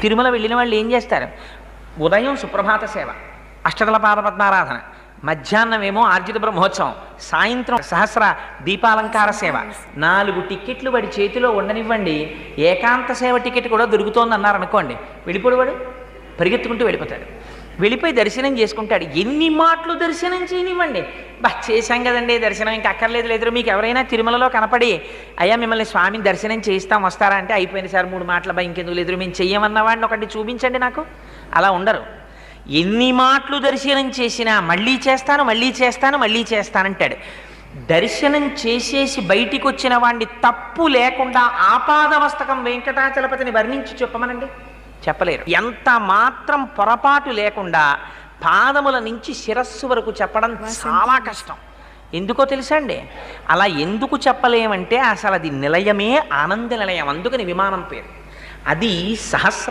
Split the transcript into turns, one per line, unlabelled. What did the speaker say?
తిరుమల వెళ్ళిన వాళ్ళు ఏం చేస్తారు? ఉదయం సుప్రభాత సేవ, అష్టదళ పాదపద్మారాధన, మధ్యాహ్నమేమో ఆర్జిత బ్రహ్మోత్సవం, సాయంత్రం సహస్ర దీపాలంకార సేవ. 4 టిక్కెట్లు వాడి చేతిలో ఉండనివ్వండి, ఏకాంత సేవ టికెట్ కూడా దొరుకుతోంది అన్నారనుకోండి, వెళ్ళిపోడు, పరిగెత్తుకుంటూ వెళ్ళిపోతాడు. వెళ్ళిపోయి దర్శనం చేసుకుంటాడు. ఎన్ని మాటలు దర్శనం చేయనివ్వండి, చేశాం కదండి దర్శనం, ఇంకా అక్కర్లేదు లేదు. మీకు ఎవరైనా తిరుమలలో కనపడి అయ్యా మిమ్మల్ని స్వామిని దర్శనం చేయిస్తాం వస్తారా అంటే, అయిపోయింది సార్ 3 మాటల భయం ఇంకెందుకు లేదు, మేము చెయ్యమన్న వాడిని ఒకటి చూపించండి నాకు. అలా ఉండరు. ఎన్ని మాటలు దర్శనం చేసినా మళ్ళీ చేస్తానంటాడు. దర్శనం చేసేసి బయటికి వచ్చిన వాడిని తప్పు లేకుండా ఆపాదమస్తకం వెంకటాచలపతిని వర్ణించి చెప్పమనండి, చెప్పలేరు. ఎంత మాత్రం పొరపాటు లేకుండా పాదముల నుంచి శిరస్సు వరకు చెప్పడం చాలా కష్టం. ఎందుకో తెలుసా అండి? అలా ఎందుకు చెప్పలేమంటే అసలు అది నిలయమే ఆనంద నిలయం, అందుకని విమానం పేరు. అది సహస్ర